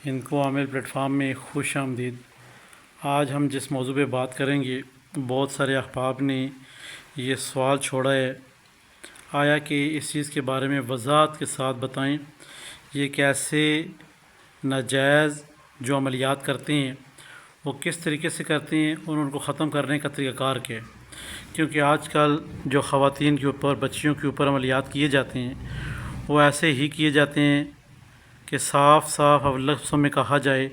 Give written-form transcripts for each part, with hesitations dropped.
ہند کو عامل plate form میں خوش آمدید۔ آج ہم جس موضوع پہ بات کریں گے، بہت سارے احباب نے یہ سوال چھوڑا ہے، آیا کہ اس چیز کے بارے میں وضاحت کے ساتھ بتائیں، یہ کیسے ناجائز جو عملیات کرتے ہیں وہ کس طریقے سے کرتے ہیں اور ان کو ختم کرنے کا طریقہ کار کیا ہے۔ کیونکہ آج کل جو خواتین کے اوپر، بچیوں کے اوپر عملیات کیے جاتے ہیں وہ ایسے ہی کیے جاتے ہیں کہ صاف لفظوں میں کہا جائے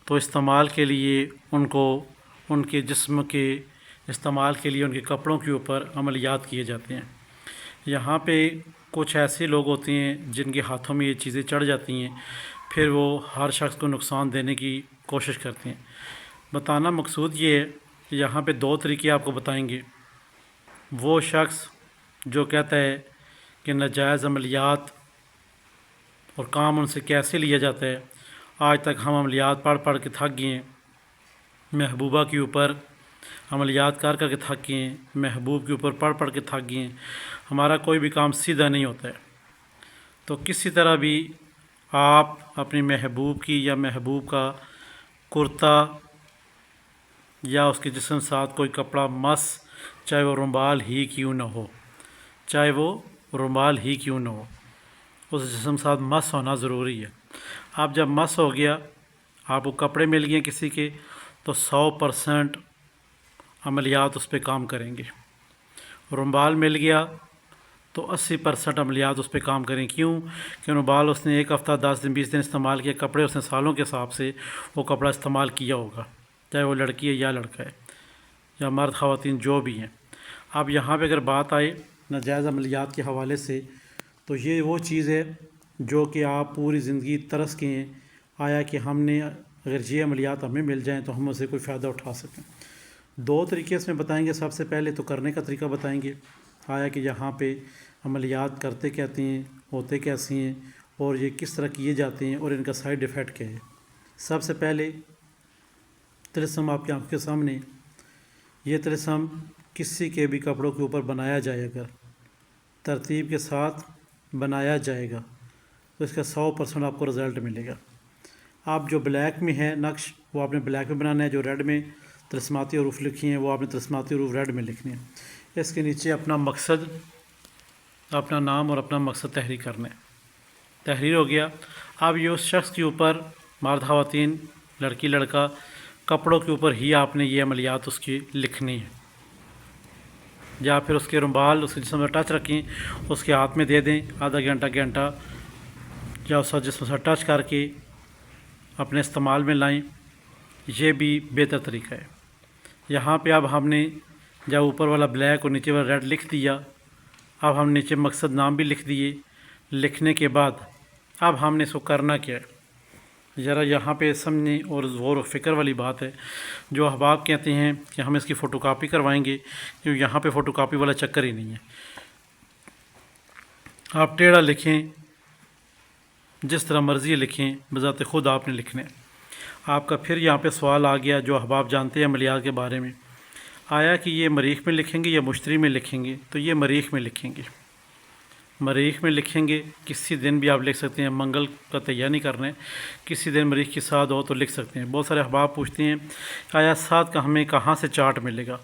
تو استعمال کے لیے ان کے جسم کے استعمال کے لیے ان کے کپڑوں کے اوپر عملیات کیے جاتے ہیں۔ یہاں پہ کچھ ایسے لوگ ہوتے ہیں جن کے ہاتھوں میں یہ چیزیں چڑھ جاتی ہیں، پھر وہ ہر شخص کو نقصان دینے کی کوشش کرتے ہیں۔ بتانا مقصود یہ ہے کہ یہاں پہ دو طریقے آپ کو بتائیں گے۔ وہ شخص جو کہتا ہے کہ ناجائز عملیات اور کام ان سے کیسے لیا جاتا ہے، آج تک ہم عملیات پڑھ کے تھک گئے ہیں، محبوبہ کے اوپر عملیات کر کے تھک گئے ہیں، محبوب کے اوپر پڑھ کے تھک گئے ہیں، ہمارا کوئی بھی کام سیدھا نہیں ہوتا ہے۔ تو کسی طرح بھی آپ اپنی محبوب کی یا محبوب کا کرتا یا اس کے جسم ساتھ کوئی کپڑا مس، چاہے وہ رومال ہی کیوں نہ ہو، اس جسم ساتھ مس ہونا ضروری ہے۔ آپ جب مس ہو گیا، آپ کو کپڑے مل گئے کسی کے، تو 100% عملیات اس پہ کام کریں گے۔ رومال مل گیا تو 80% عملیات اس پہ کام کریں۔ کیوں کہ رومال اس نے 1 ہفتہ 10 دن 20 دن استعمال کیا، کپڑے اس نے سالوں کے حساب سے وہ کپڑا استعمال کیا ہوگا، چاہے وہ لڑکی ہے یا لڑکا ہے یا مرد خواتین جو بھی ہیں۔ اب یہاں پہ اگر بات آئے ناجائز عملیات کے حوالے سے، تو یہ وہ چیز ہے جو کہ آپ پوری زندگی ترس کے ہیں، آیا کہ ہم نے اگر یہ عملیات ہمیں مل جائیں تو ہم اسے کوئی فائدہ اٹھا سکیں۔ 2 طریقے اس میں بتائیں گے۔ سب سے پہلے تو کرنے کا طریقہ بتائیں گے، آیا کہ یہاں پہ عملیات کرتے کہتے ہیں، ہوتے کیسے ہیں اور یہ کس طرح کیے جاتے ہیں اور ان کا سائیڈ ایفیکٹ کیا ہے۔ سب سے پہلے طلسم آپ کی آنکھوں کے سامنے، یہ طلسم کسی کے بھی کپڑوں کے اوپر بنایا جائے، اگر ترتیب کے ساتھ بنایا جائے گا تو اس کا 100% آپ کو رزلٹ ملے گا۔ آپ جو بلیک میں ہے نقش، وہ آپ نے بلیک میں بنانا ہے۔ جو ریڈ میں طلسماتی حروف لکھی ہیں وہ آپ نے طلسماتی حروف ریڈ میں لکھنے ہیں۔ اس کے نیچے اپنا مقصد، اپنا نام اور اپنا مقصد تحریر کرنا ہے۔ تحریر ہو گیا۔ اب یہ اس شخص کے اوپر، مرد خواتین، لڑکی لڑکا، کپڑوں کے اوپر ہی آپ نے یہ عملیات اس کی لکھنی ہے، یا پھر اس کے رومال اس کے جسم سے ٹچ رکھیں، اس کے ہاتھ میں دے دیں آدھا گھنٹہ یا اس کا جسم سے ٹچ کر کے اپنے استعمال میں لائیں، یہ بھی بہتر طریقہ ہے۔ یہاں پہ اب ہم نے جب اوپر والا بلیک اور نیچے والا ریڈ لکھ دیا، اب ہم نیچے مقصد نام بھی لکھ دیے۔ لکھنے کے بعد اب ہم نے اس کو کرنا کیا ہے، ذرا یہاں پہ سمجھنے اور غور و فکر والی بات ہے۔ جو احباب کہتے ہیں کہ ہم اس کی فوٹو کاپی کروائیں گے، کیونکہ یہاں پہ فوٹو کاپی والا چکر ہی نہیں ہے۔ آپ ٹیڑھا لکھیں، جس طرح مرضی لکھیں، بذات خود آپ نے لکھنا ہے۔ آپ کا پھر یہاں پہ سوال آ گیا، جو احباب جانتے ہیں عملیات کے بارے میں، آیا کہ یہ مریخ میں لکھیں گے یا مشتری میں لکھیں گے؟ تو یہ مریخ میں لکھیں گے۔ مریخ میں لکھیں گے، کسی دن بھی آپ لکھ سکتے ہیں، منگل کا تیار نہیں کرنا ہے، کسی دن مریخ کی ساتھ ہو تو لکھ سکتے ہیں۔ بہت سارے احباب پوچھتے ہیں آیا ساتھ کا ہمیں کہاں سے چارٹ ملے گا؟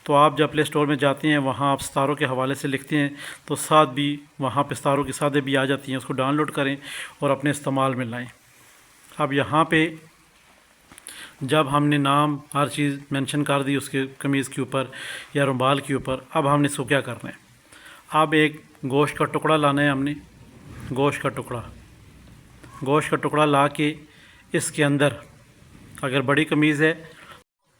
تو آپ جب پلے اسٹور میں جاتے ہیں، وہاں آپ ستاروں کے حوالے سے لکھتے ہیں تو ساتھ بھی وہاں پہ ستاروں کی ساتھیں بھی آ جاتی ہیں، اس کو ڈاؤن لوڈ کریں اور اپنے استعمال میں لائیں۔ اب یہاں پہ جب ہم نے نام ہر چیز مینشن کر دی اس کے قمیض کے اوپر یا رومال کے اوپر، اب ہم نے اس کو کیا کرنا ہے؟ اب ایک گوشت کا ٹکڑا لانا ہے ہم نے، گوشت کا ٹکڑا لا کے اس کے اندر، اگر بڑی قمیض ہے،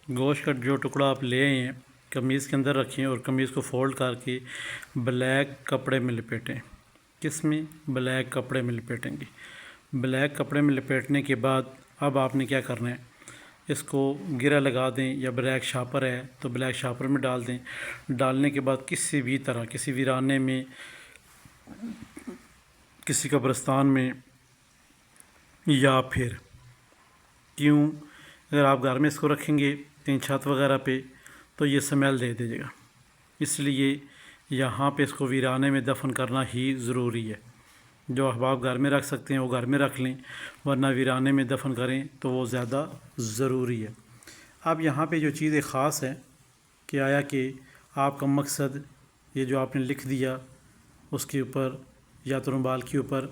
گوشت کا جو ٹکڑا آپ لے آئے ہیں قمیض کے اندر رکھیں اور قمیض کو فولڈ کر کے بلیک کپڑے میں لپیٹیں۔ کس میں؟ بلیک کپڑے میں لپیٹیں گے۔ بلیک کپڑے میں لپیٹنے کے بعد اب آپ نے کیا کرنا ہے، اس کو گرہ لگا دیں، یا بلیک شاپر ہے تو بلیک شاپر میں ڈال دیں۔ ڈالنے کے بعد کسی بھی طرح، کسی ویرانے میں، کسی قبرستان میں، یا پھر اگر آپ گھر میں اس کو رکھیں گے کہیں چھت وغیرہ پہ تو یہ سمیل دے دیجیے گا، اس لیے یہاں پہ اس کو ویرانے میں دفن کرنا ہی ضروری ہے۔ جو احباب گھر میں رکھ سکتے ہیں وہ گھر میں رکھ لیں، ورنہ ویرانے میں دفن کریں تو وہ زیادہ ضروری ہے۔ اب یہاں پہ جو چیز خاص ہے کہ آیا کہ آپ کا مقصد یہ جو آپ نے لکھ دیا اس کے اوپر یا تو رومال کے اوپر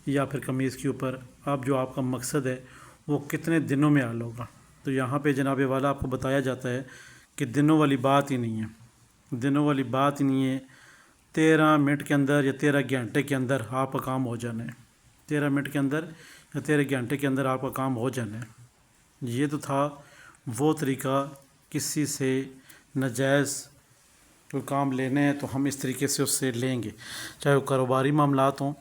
یا پھر قمیض کے اوپر، اب جو آپ کا مقصد ہے وہ کتنے دنوں میں حل ہوگا۔ تو یہاں پہ جناب والا آپ کو بتایا جاتا ہے کہ دنوں والی بات ہی نہیں ہے، دنوں والی بات ہی نہیں ہے، 13 منٹ کے اندر یا 13 گھنٹے کے اندر آپ کا کام ہو جانا ہے، 13 منٹ کے اندر یا 13 گھنٹے کے اندر آپ کا کام ہو جانا ہے۔ یہ تو تھا وہ طریقہ، کسی سے ناجائز کوئی کام لینے ہیں تو ہم اس طریقے سے اس سے لیں گے، چاہے وہ کاروباری معاملات ہوں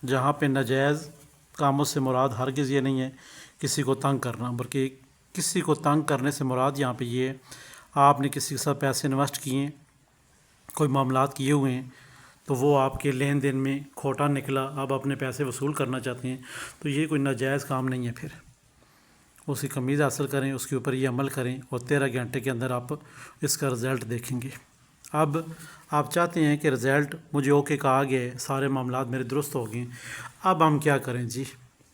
جہاں پہ ناجائز کاموں سے مراد ہرگز یہ نہیں ہے کسی کو تنگ کرنا، بلکہ کسی کو تنگ کرنے سے مراد یہاں پہ یہ ہے آپ نے کسی کے ساتھ پیسے انویسٹ کیے ہیں، کوئی معاملات کیے ہوئے ہیں تو وہ آپ کے لین دین میں کھوٹا نکلا، آپ اپنے پیسے وصول کرنا چاہتے ہیں، تو یہ کوئی ناجائز کام نہیں ہے۔ پھر اس کی قمیض حاصل کریں، اس کے اوپر یہ عمل کریں اور 13 گھنٹے کے اندر آپ اس کا رزلٹ دیکھیں گے۔ اب آپ چاہتے ہیں کہ رزلٹ مجھے اوکے کہا گیا ہے، سارے معاملات میرے درست ہو گئے، اب ہم کیا کریں جی؟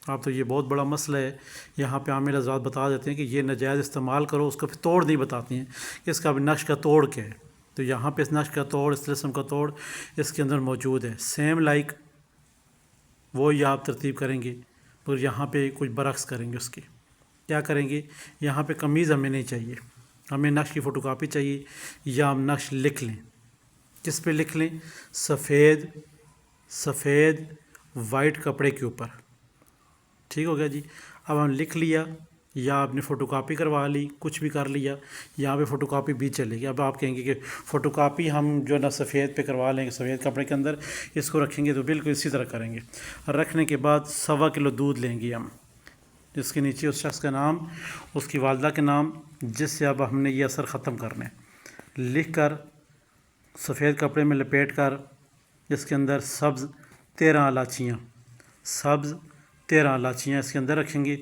اب تو یہ بہت بڑا مسئلہ ہے۔ یہاں پہ عامل حضرات بتا دیتے ہیں کہ یہ ناجائز استعمال کرو، اس کا پھر توڑ نہیں بتاتے ہیں کہ اس کا بھی نقش کا توڑ کیا ہے۔ تو یہاں پہ اس نقش کا توڑ، اس طلسم کا توڑ اس کے اندر موجود ہے، سیم لائک وہی آپ ترتیب کریں گے، پر یہاں پہ کچھ برعکس کریں گے۔ اس کے کیا کریں گے؟ یہاں پہ قمیض ہمیں نہیں چاہیے، ہمیں نقش کی فوٹو کاپی چاہیے، یا ہم نقش لکھ لیں۔ کس پہ لکھ لیں؟ سفید وائٹ کپڑے کے اوپر، ٹھیک ہو گیا جی۔ اب ہم لکھ لیا یا آپ نے فوٹو کاپی کروا لی، کچھ بھی کر لیا، یہاں پہ فوٹو کاپی بھی چلے گی۔ اب آپ کہیں گے کہ فوٹو کاپی ہم جو نا سفید پہ کروا لیں گے، سفید کپڑے کے اندر اس کو رکھیں گے، تو بالکل اسی طرح کریں گے۔ رکھنے کے بعد 1.25 کلو دودھ لیں گے ہم، جس کے نیچے اس شخص کا نام، اس کی والدہ کے نام، جس سے اب ہم نے یہ اثر ختم کرنا ہے، لکھ کر سفید کپڑے میں لپیٹ کر اس کے اندر سبز 13 الائچیاں اس کے اندر رکھیں گے۔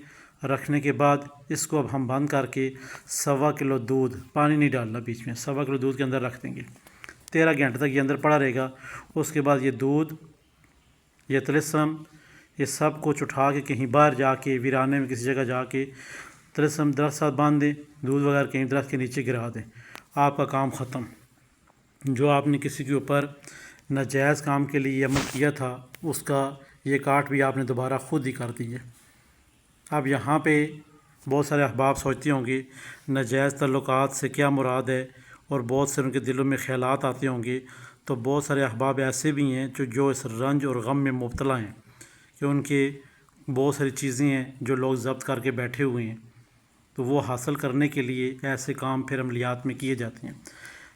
رکھنے کے بعد اس کو اب ہم بند کر کے 1.25 کلو دودھ، پانی نہیں ڈالنا بیچ میں، 1.25 کلو دودھ کے اندر رکھ دیں گے۔ 13 گھنٹے تک یہ اندر پڑا رہے گا۔ اس کے بعد یہ دودھ، یہ طلسم، یہ سب کچھ اٹھا کے کہیں باہر جا کے ویرانے میں کسی جگہ جا کے طلسم درخت ساتھ باندھ دیں، دودھ وغیرہ کہیں درخت کے نیچے گرا دیں، آپ کا کام ختم۔ جو آپ نے کسی کے اوپر ناجائز کام کے لیے عمل کیا تھا اس کا یہ کاٹ بھی آپ نے دوبارہ خود ہی کر دی ہے۔ اب یہاں پہ بہت سارے احباب سوچتے ہوں گے ناجائز تعلقات سے کیا مراد ہے، اور بہت سے ان کے دلوں میں خیالات آتے ہوں گے، تو بہت سارے احباب ایسے بھی ہیں جو اس رنج اور غم میں مبتلا ہیں کہ ان کے بہت ساری چیزیں ہیں جو لوگ ضبط کر کے بیٹھے ہوئے ہیں، تو وہ حاصل کرنے کے لیے ایسے کام پھر عملیات میں کیے جاتے ہیں۔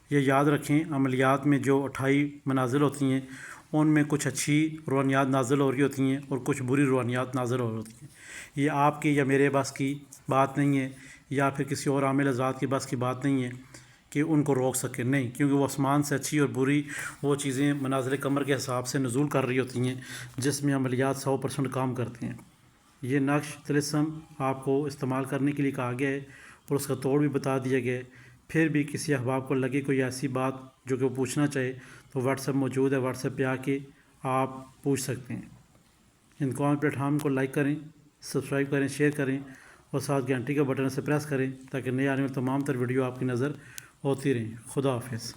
یہ یاد رکھیں، عملیات میں جو 28 منازل ہوتی ہیں ان میں کچھ اچھی روحانیات نازل ہو رہی ہوتی ہیں اور کچھ بری روحانیات نازل ہو رہی ہوتی ہیں۔ یہ آپ کی یا میرے بس کی بات نہیں ہے، یا پھر کسی اور عامل حضرات کی بس کی بات نہیں ہے کہ ان کو روک سکے، نہیں، کیونکہ وہ آسمان سے اچھی اور بری وہ چیزیں منازل قمر کے حساب سے نزول کر رہی ہوتی ہیں، جس میں عملیات 100% کام کرتے ہیں۔ یہ نقش طلسم آپ کو استعمال کرنے کے لیے کہا گیا ہے اور اس کا توڑ بھی بتا دیا گیا ہے۔ پھر بھی کسی احباب کو لگے کوئی ایسی بات جو کہ وہ پوچھنا چاہے تو واٹس ایپ موجود ہے، واٹس ایپ پہ آ کے آپ پوچھ سکتے ہیں۔ ان کامن پلیٹ فارم کو لائک کریں، سبسکرائب کریں، شیئر کریں اور ساتھ گھنٹی کا بٹن سے پریس کریں تاکہ نئے آنے والے تمام تر ویڈیو آپ کی نظر ہوتی رہیں۔ خدا حافظ۔